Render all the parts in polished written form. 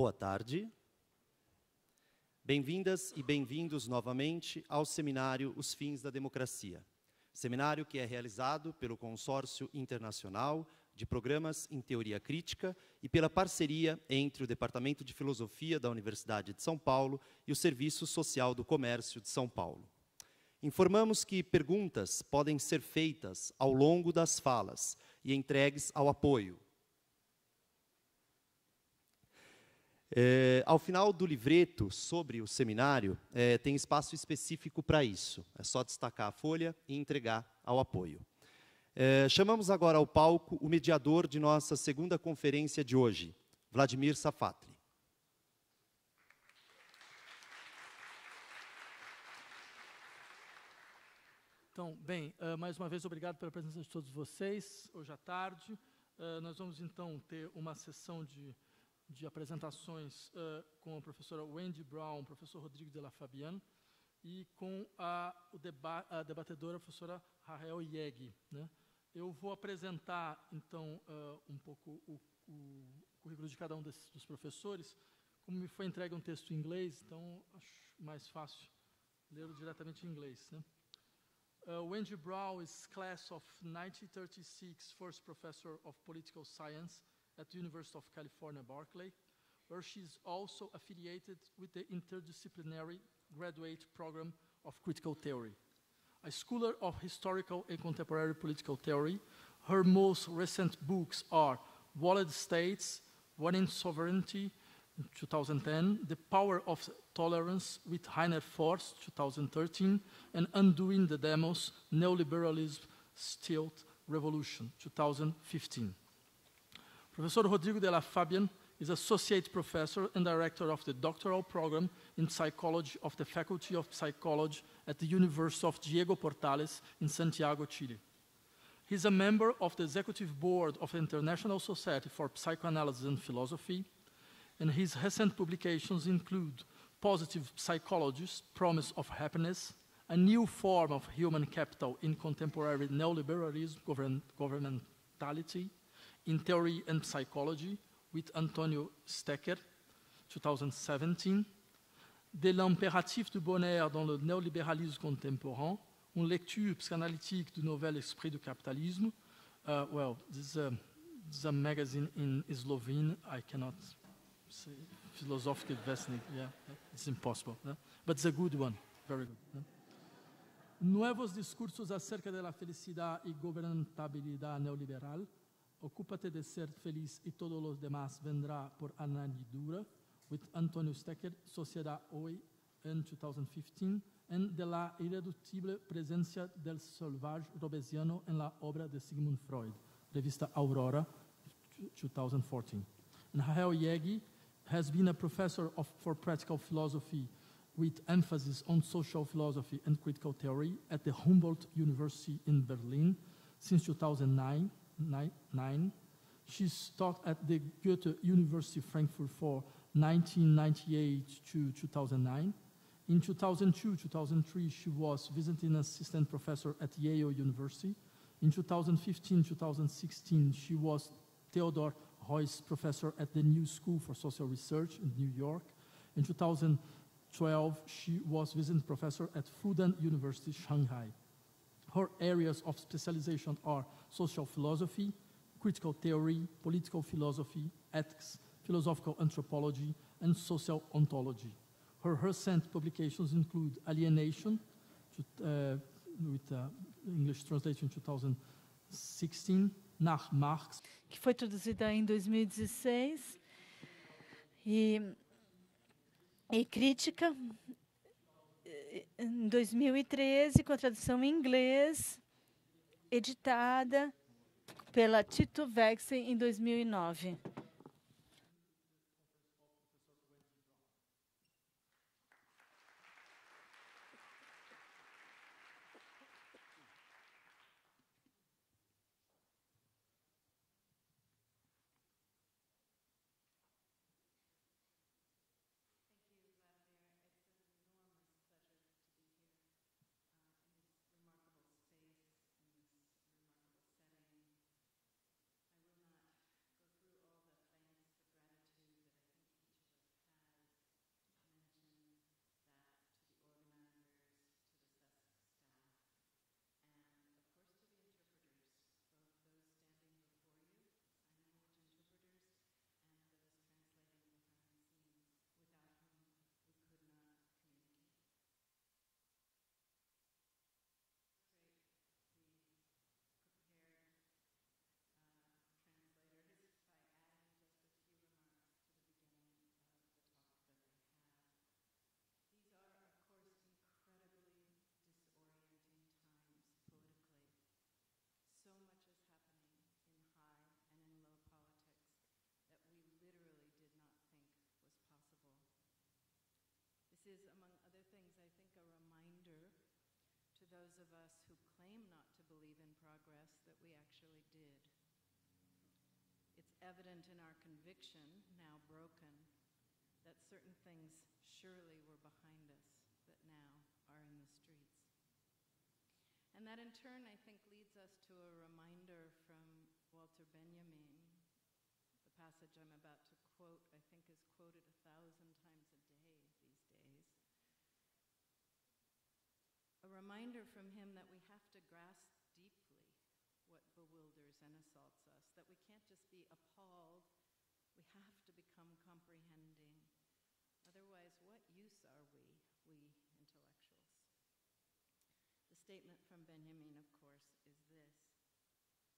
Boa tarde. Bem-vindas e bem-vindos novamente ao seminário Os Fins da Democracia. Seminário que é realizado pelo Consórcio Internacional de Programas em Teoria Crítica e pela parceria entre o Departamento de Filosofia da Universidade de São Paulo e o Serviço Social do Comércio de São Paulo. Informamos que perguntas podem ser feitas ao longo das falas e entregues ao apoio. Ao final do livreto sobre o seminário, tem espaço específico para isso. É só destacar a folha e entregar ao apoio. Chamamos agora ao palco o mediador de nossa segunda conferência de hoje, Vladimir Safatli. Então, bem, mais uma vez, obrigado pela presença de todos vocês, hoje à tarde. Nós vamos, então, ter uma sessão de apresentações com a professora Wendy Brown, o professor Rodrigo de la Fábian, e com a debatedora, a professora Rahel e Jaeggi, né? Eu vou apresentar, então, um pouco o currículo de cada um dos professores. Como me foi entregue um texto em inglês, então acho mais fácil ler diretamente em inglês, né? Wendy Brown is class of 1936, first professor of political science at the University of California, Berkeley, where she is also affiliated with the interdisciplinary graduate program of critical theory. A scholar of historical and contemporary political theory, her most recent books are Walled States, One in Sovereignty, 2010, The Power of Tolerance with Heiner Force, 2013, and Undoing the Demos, Neoliberalism, Stealth Revolution, 2015. Professor Rodrigo de la Fábian is Associate Professor and Director of the Doctoral Program in Psychology of the Faculty of Psychology at the University of Diego Portales in Santiago, Chile. He is a member of the Executive Board of the International Society for Psychoanalysis and Philosophy, and his recent publications include Positive Psychology's Promise of Happiness, A New Form of Human Capital in Contemporary Neoliberalism, Governmentality, in Theory and Psychology, with Antonio Stecker, 2017, De l'impératif du bonheur dans le néolibéralisme contemporain, une lecture psychanalytique du nouvel esprit du capitalisme. Well, this is a magazine in Slovene. I cannot say philosophical vesting. Yeah, it's impossible. Yeah? But it's a good one, very good. Yeah? Nuevos discursos acerca de la felicidad y gobernabilidad neoliberal. Ocúpate de ser feliz y todos los demás vendrá por añadidura, with Antonio Stecker, Sociedad Hoy, in 2015, and de la irreductible presencia del salvaje robesiano en la obra de Sigmund Freud, revista Aurora, 2014. And Rahel Jaeggi has been a professor for practical philosophy with emphasis on social philosophy and critical theory at the Humboldt University in Berlin since 2009. She's taught at the Goethe University Frankfurt for 1998 to 2009. In 2002-2003, she was visiting assistant professor at Yale University. In 2015-2016, she was Theodor Heuss professor at the New School for Social Research in New York. In 2012, she was visiting professor at Fudan University, Shanghai. Her areas of specialization are social philosophy, critical theory, political philosophy, ethics, philosophical anthropology, and social ontology. Her recent publications include Alienation, with English translation in 2016, Nach Marx, que foi traduzida em 2016, e Crítica, em 2013, com tradução em inglês, editada pela Tito Vexen em 2009. All those of us who claim not to believe in progress that we actually did. It's evident in our conviction, now broken, that certain things surely were behind us that now are in the streets. And that in turn, I think, leads us to a reminder from Walter Benjamin. The passage I'm about to quote, I think, is quoted 1,000 times a day these days. A reminder from him that we have to grasp deeply what bewilders and assaults us, that we can't just be appalled, we have to become comprehending. Otherwise, what use are we intellectuals? The statement from Benjamin, of course, is this: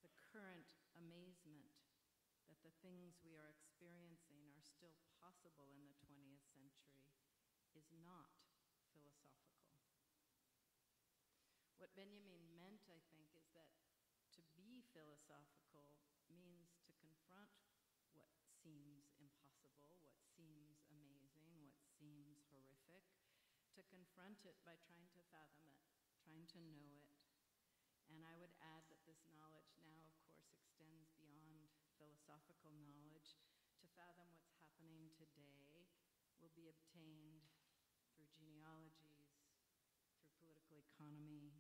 the current amazement that the things we are experiencing are still possible in the 20th century is not philosophical. What Benjamin meant, I think, is that to be philosophical means to confront what seems impossible, what seems amazing, what seems horrific, to confront it by trying to fathom it, trying to know it. And I would add that this knowledge now, of course, extends beyond philosophical knowledge. To fathom what's happening today will be obtained through genealogies, through political economy,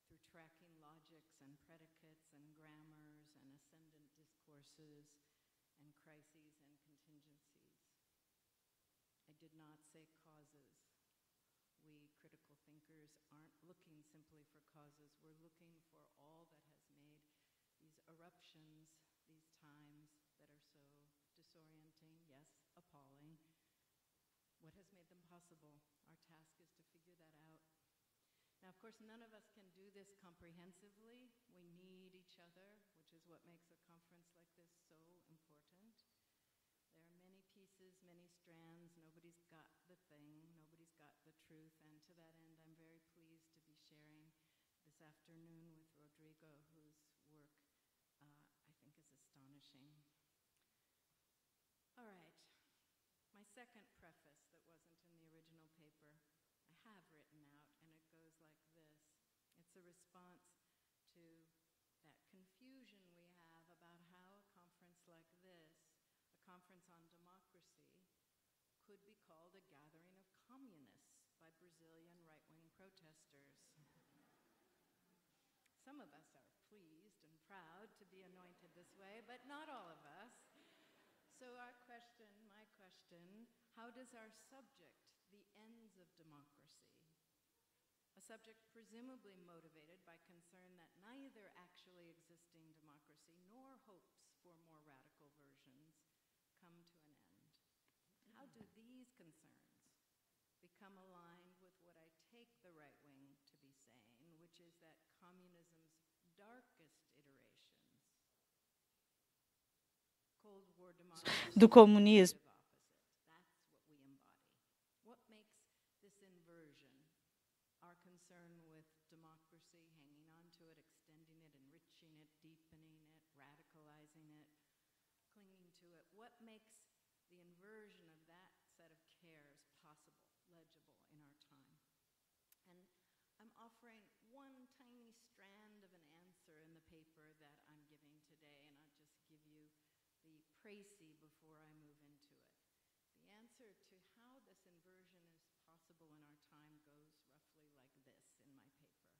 through tracking logics and predicates and grammars and ascendant discourses and crises and contingencies. I did not say causes. We critical thinkers aren't looking simply for causes. We're looking for all that has made these eruptions, these times that are so disorienting, yes, appalling. What has made them possible? Our task is to figure that out. Now, of course, none of us can do this comprehensively. We need each other, which is what makes a conference like this so important. There are many pieces, many strands. Nobody's got the thing. Nobody's got the truth. And to that end, I'm very pleased to be sharing this afternoon with Rodrigo, whose work I think is astonishing. All right. My second preface that wasn't in the original paper, I have written out, and it goes like this. It's a response to that confusion we have about how a conference like this, a conference on democracy, could be called a gathering of communists by Brazilian right-wing protesters. Some of us are pleased and proud to be anointed this way, but not all of us. So our question, my question, how does our subject, the ends of democracy, a subject presumably motivated by concern that neither actually existing democracy nor hopes for more radical versions, come to an end? How do these concerns become aligned with what I take the right wing to be saying, which is that communism's darkest iterations, Cold War democracy, do comunismo, that's what we embody. What makes this inversion, our concern with democracy, hanging on to it, extending it, enriching it, deepening it, radicalizing it, clinging to it, what makes the inversion of that set of cares possible, legible in our time? And I'm offering one tiny strand of an answer in the paper that I'm giving today, and I'll just give you the précis before I move into it. The answer to how this inversion is possible in our time goes roughly like this in my paper.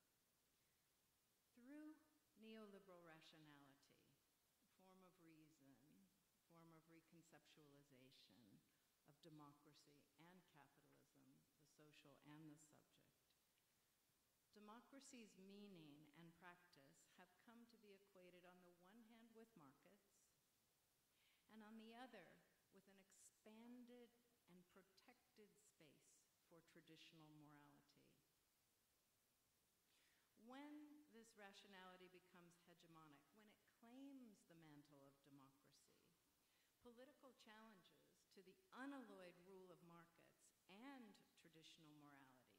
Through neoliberal rationality, form of reason, form of reconceptualization of democracy and capitalism, the social and the subject, democracy's meaning and practice have come to be equated on the one hand with markets, and on the other with an expanded and protected space for traditional morality. When this rationality becomes hegemonic, when it claims the mantle of democracy, political challenges to the unalloyed rule of markets and traditional morality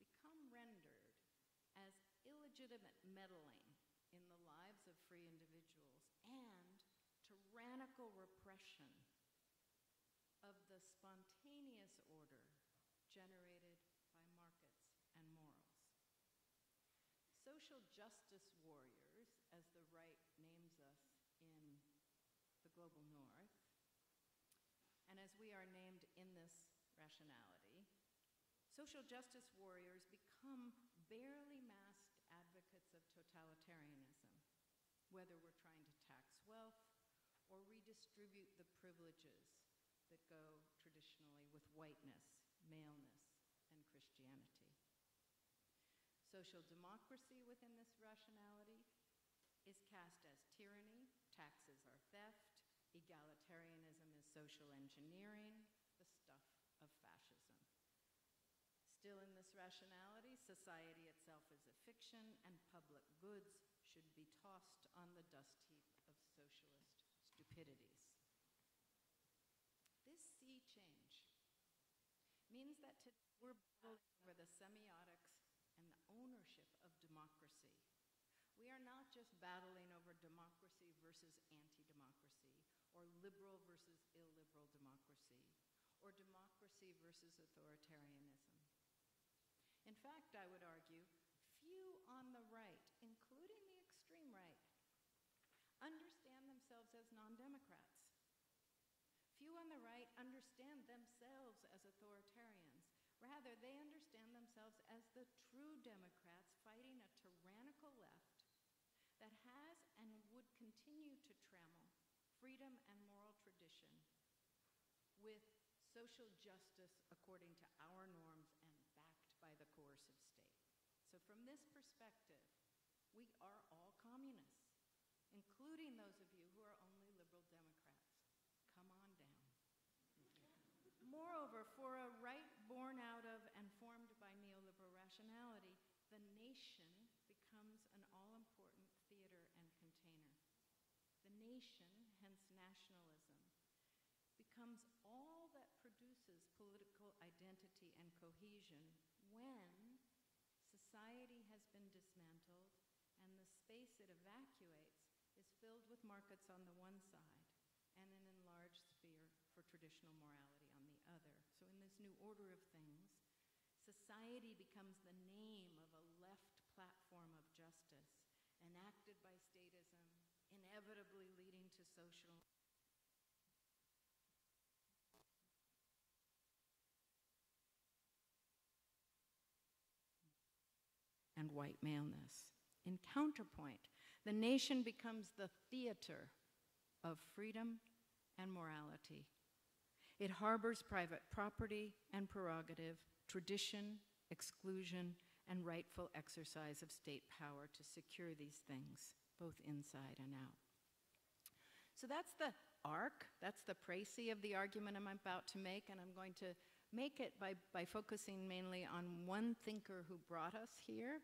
become rendered as illegitimate meddling in the lives of free individuals and tyrannical repression of the spontaneous order generated by markets and morals. social justice warriors, as the right names us in the global north, and as we are named in this rationality, social justice warriors become barely masked advocates of totalitarianism, whether we're trying to tax wealth or redistribute the privileges that go traditionally with whiteness, maleness, and Christianity. Social democracy within this rationality is cast as tyranny, taxes are theft, egalitarianism is social engineering, the stuff of fascism. Still in this rationality, society itself is a fiction, and public goods should be tossed on the dust heap of socialist stupidities. This sea change means that we're battling over the semiotics and the ownership of democracy. We are not just battling over democracy versus anti-democracy, or liberal versus illiberal democracy, or democracy versus authoritarianism. In fact, I would argue, few on the right, including the extreme right, understand themselves as non-democrats. Few on the right understand themselves as authoritarians. Rather, they understand themselves as the true Democrats fighting a tyrannical left that has and would continue to trammel freedom and moral tradition with social justice according to our norms and backed by the coercive state. So from this perspective, we are all communists, including those of you who are only liberal Democrats. Come on down. Moreover, for a right born out of and formed by neoliberal rationality, the nation becomes an all-important theater and container. The nation, hence nationalism, becomes all that produces political identity and cohesion when society has been dismantled and the space it evacuates is filled with markets on the one side and an enlarged sphere for traditional morality on the other. So in this new order of things, society becomes the name of a left platform of justice, enacted by statism, inevitably leading to social and white maleness. In counterpoint, the nation becomes the theater of freedom and morality. It harbors private property and prerogative, tradition, exclusion, and rightful exercise of state power to secure these things, both inside and out. So that's the arc, that's the précis of the argument I'm about to make, and I'm going to make it by focusing mainly on one thinker who brought us here,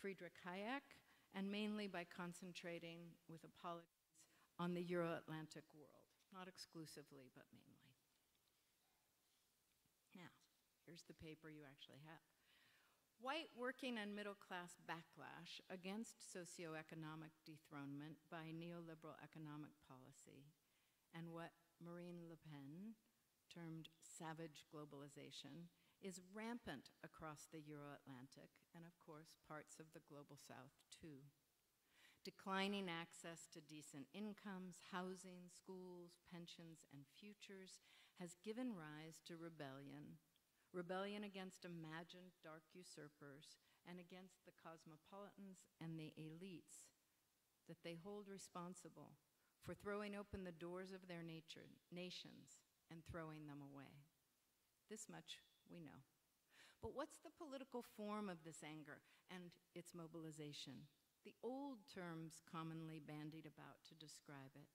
Friedrich Hayek, and mainly by concentrating, with apologies, on the Euro-Atlantic world. Not exclusively, but mainly. Now, here's the paper you actually have. White working and middle class backlash against socioeconomic dethronement by neoliberal economic policy and what Marine Le Pen termed savage globalization is rampant across the Euro-Atlantic and, of course, parts of the global South, too. Declining access to decent incomes, housing, schools, pensions, and futures has given rise to rebellion against imagined dark usurpers and against the cosmopolitans and the elites that they hold responsible for throwing open the doors of their nations and throwing them away. This much we know. But what's the political form of this anger and its mobilization? The old terms commonly bandied about to describe it,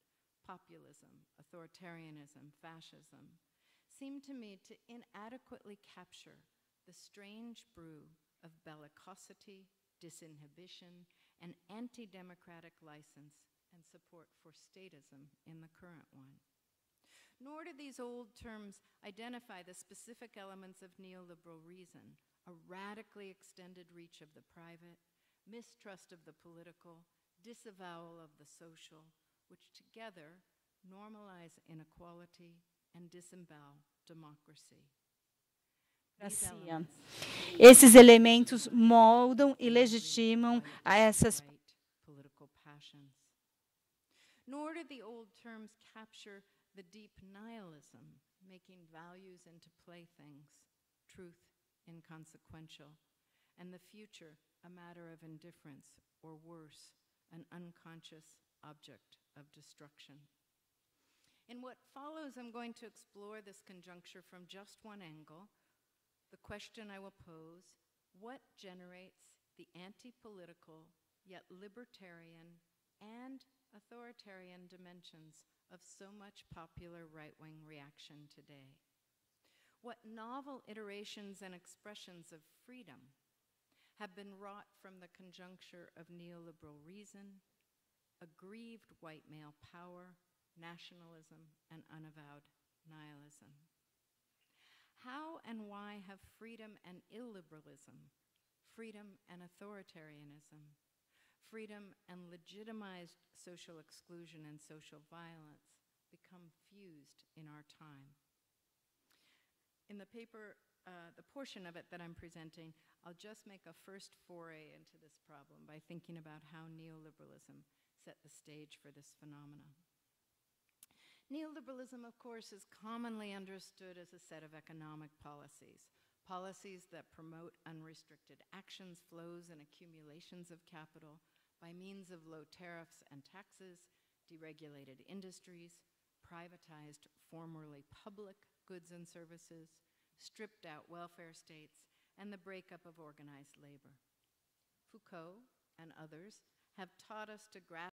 populism, authoritarianism, fascism, seem to me to inadequately capture the strange brew of bellicosity, disinhibition, and anti-democratic license and support for statism in the current one. Nor do these old terms identify the specific elements of neoliberal reason, a radically extended reach of the private, mistrust of the political, disavowal of the social, which together normalize inequality and disembowel democracy. democracia. Esses elementos moldam e legitimam a essas political passions. Nor do the old terms capture the deep nihilism, making values into playthings, truth inconsequential, and the future a matter of indifference, or worse, an unconscious object of destruction. In what follows, I'm going to explore this conjuncture from just one angle. The question I will pose: what generates the anti-political, yet libertarian and authoritarian dimensions of so much popular right-wing reaction today? What novel iterations and expressions of freedom have been wrought from the conjuncture of neoliberal reason, aggrieved white male power, nationalism, and unavowed nihilism? How and why have freedom and illiberalism, freedom and authoritarianism, freedom and legitimized social exclusion and social violence become fused in our time? In the paper, the portion of it that I'm presenting, I'll just make a first foray into this problem by thinking about how neoliberalism set the stage for this phenomenon. Neoliberalism, of course, is commonly understood as a set of economic policies, policies that promote unrestricted actions, flows, and accumulations of capital by means of low tariffs and taxes, deregulated industries, privatized formerly public goods and services, stripped out welfare states, and the breakup of organized labor. Foucault and others have taught us to grasp